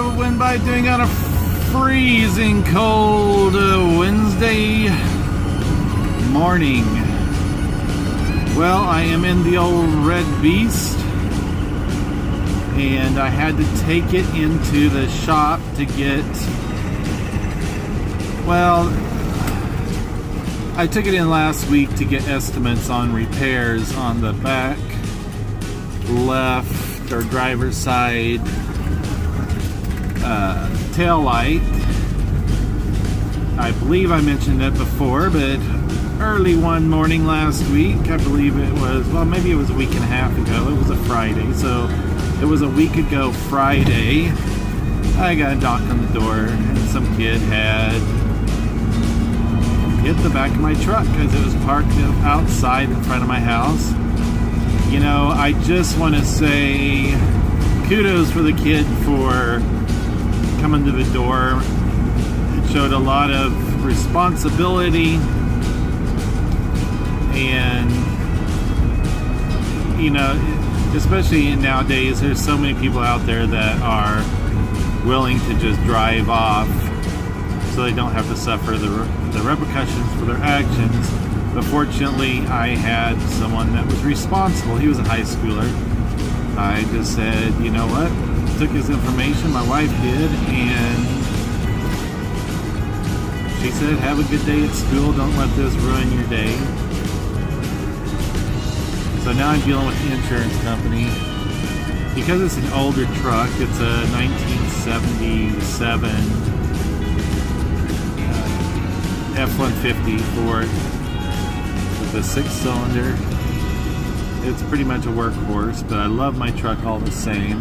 I went by doing on a freezing cold Wednesday morning? Well, I am in the old Red Beast, and I had to take it into the shop to get, well, I took it in last week to get estimates on repairs on the back left or driver's side tail light. I believe I mentioned it before, but early one morning last week, I believe it was, well, maybe it was a week and a half ago. It was a Friday, so it was a week ago Friday. I got a knock on the door, and some kid had hit the back of my truck because it was parked outside in front of my house. You know, I just want to say kudos for the kid for coming to the door. It showed a lot of responsibility, and you know, especially nowadays, there's so many people out there that are willing to just drive off so they don't have to suffer the repercussions for their actions. But fortunately, I had someone that was responsible. He was a high schooler. I just said, you know what? Took his information, my wife did, and she said, have a good day at school. Don't let this ruin your day. So now I'm dealing with the insurance company. Because it's an older truck, it's a 1977 F-150 Ford with a 6-cylinder. It's pretty much a workhorse, but I love my truck all the same.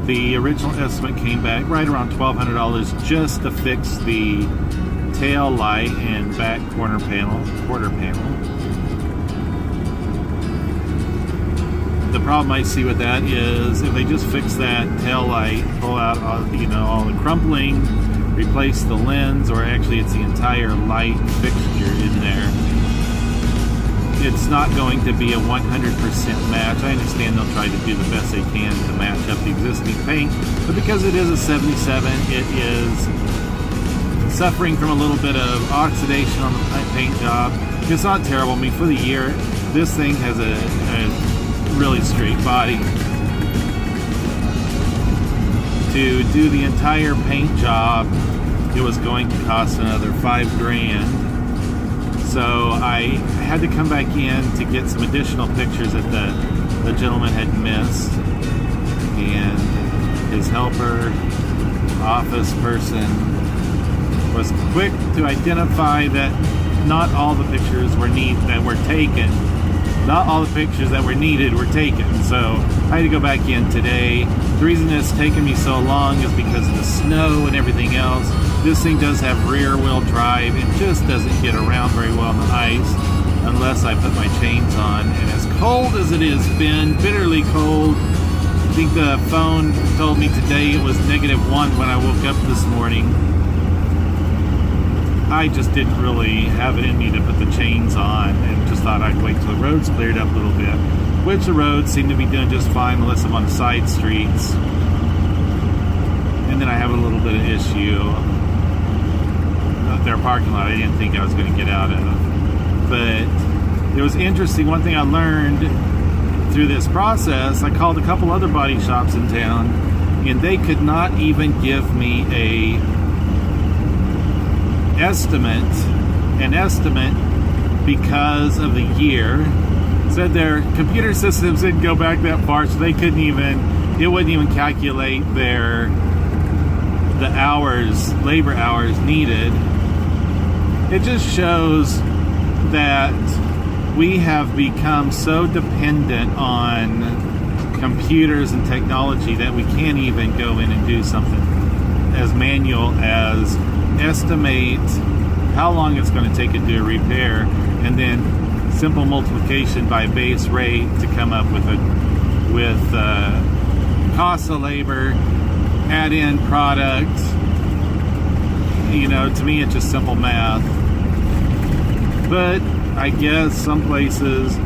The original estimate came back right around $1,200 just to fix the tail light and back quarter panel. The problem I see with that is if they just fix that tail light, pull out all the crumpling, replace the lens, or actually it's the entire light fixture in there, it's not going to be a 100% match. I understand they'll try to do the best they can to match up the existing paint, but because it is a 77, it is suffering from a little bit of oxidation on the paint job. It's not terrible. I mean, for the year, this thing has a really straight body. To do the entire paint job, it was going to cost another $5,000. So I had to come back in to get some additional pictures that the gentleman had missed, and his helper, office person, was quick to identify that not all the pictures that were taken. Not all the pictures that were needed were taken, so I had to go back in today. The reason it's taken me so long is because of the snow and everything else. This thing does have rear wheel drive. It just doesn't get around very well on the ice unless I put my chains on. And as cold as it has been, bitterly cold, I think the phone told me today it was -1 when I woke up this morning. I just didn't really have it in me to put the chains on, and just thought I'd wait till the roads cleared up a little bit, which the roads seem to be doing just fine unless I'm on the side streets. And then I have a little bit of issue with their parking lot I didn't think I was going to get out of. But it was interesting. One thing I learned through this process, I called a couple other body shops in town, and they could not even give me an estimate because of the year. Said their computer systems didn't go back that far, so they couldn't even, it wouldn't even calculate the labor hours needed. It just shows that we have become so dependent on computers and technology that we can't even go in and do something as manual as estimate how long it's going to take to do a repair, and then simple multiplication by base rate to come up with cost of labor, add in product. To me it's just simple math. But I guess some places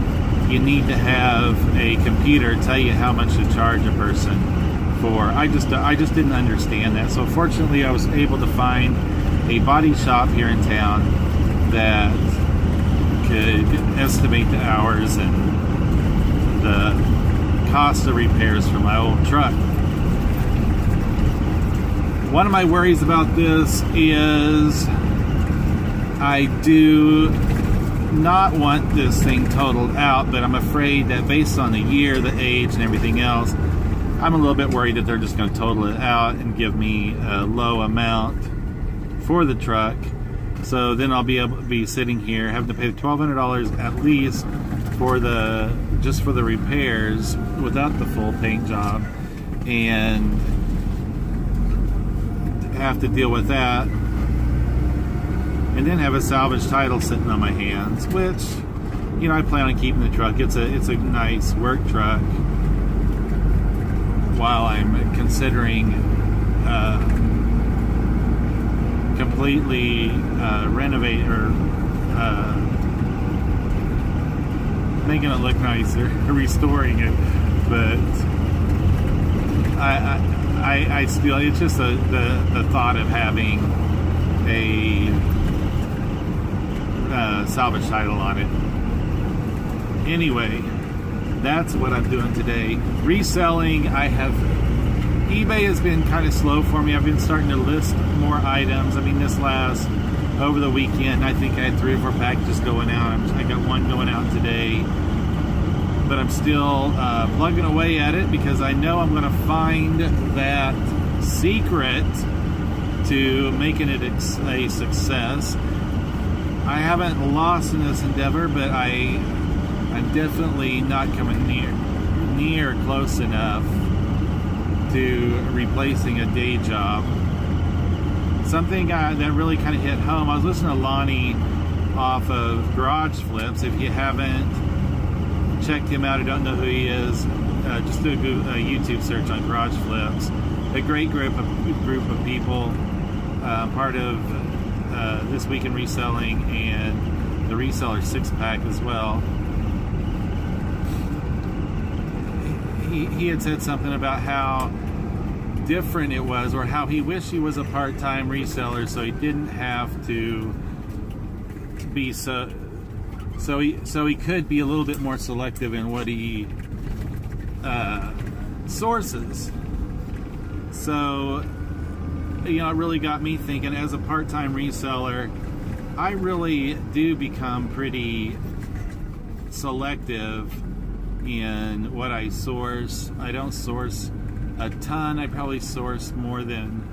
you need to have a computer tell you how much to charge a person before. I just didn't understand that. So fortunately, I was able to find a body shop here in town that could estimate the hours and the cost of repairs for my old truck. One of my worries about this is I do not want this thing totaled out, but I'm afraid that based on the year, the age, and everything else, I'm a little bit worried that they're just going to total it out and give me a low amount for the truck. So then I'll be able to be sitting here having to pay $1,200 at least for just for the repairs without the full paint job, and have to deal with that, and then have a salvage title sitting on my hands, which, you know, I plan on keeping the truck. It's a nice work truck while I'm considering completely renovate or making it look nicer, restoring it. But I still, it's just the thought of having a salvage title on it. Anyway, that's what I'm doing today. Reselling, eBay has been kind of slow for me. I've been starting to list more items. I mean, over the weekend, I think I had 3 or 4 packages going out. I got one going out today. But I'm still plugging away at it because I know I'm going to find that secret to making it a success. I haven't lost in this endeavor, but I'm definitely not coming near close enough to replacing a day job. Something that really kind of hit home. I was listening to Lonnie off of Garage Flips. If you haven't checked him out, I don't know who he is, just do a YouTube search on Garage Flips. A great group of people, part of This Week in Reselling and the Reseller 6-pack as well. He had said something about how different it was, or how he wished he was a part-time reseller so he didn't have to be so he could be a little bit more selective in what he sources. So, you know, it really got me thinking, as a part-time reseller, I really do become pretty selective in what I source. I don't source a ton. I probably source more than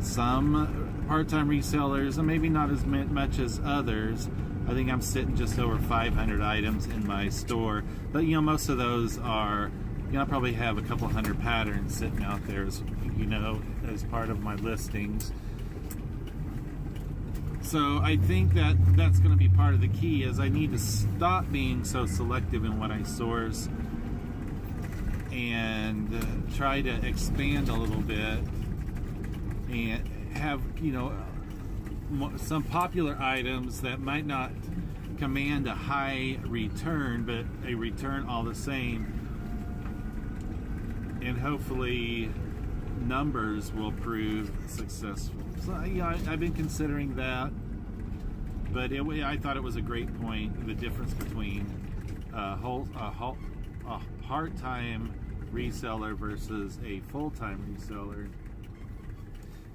some part-time resellers, and maybe not as much as others. I think I'm sitting just over 500 items in my store, but you know, most of those are, you know, I probably have a couple hundred patterns sitting out there, as you know, as part of my listings. So I think that's going to be part of the key, is I need to stop being so selective in what I source and try to expand a little bit and have, you know, some popular items that might not command a high return, but a return all the same, and hopefully numbers will prove successful. So yeah, I've been considering that, but I thought it was a great point, the difference between a part-time reseller versus a full-time reseller,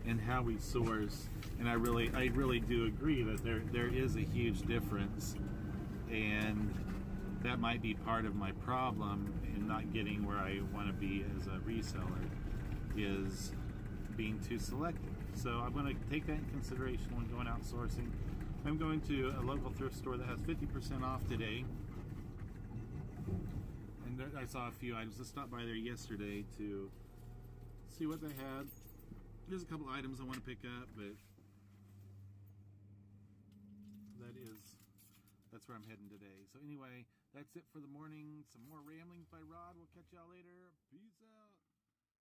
and how we source. And I really do agree that there is a huge difference, and that might be part of my problem in not getting where I want to be as a reseller, is being too selective. So I'm going to take that in consideration when going out sourcing. I'm going to a local thrift store that has 50% off today, and I saw a few items. I stopped by there yesterday to see what they had. There's a couple items I want to pick up, but that's where I'm heading today. So anyway, that's it for the morning. Some more ramblings by Rod. We'll catch y'all later. Peace out.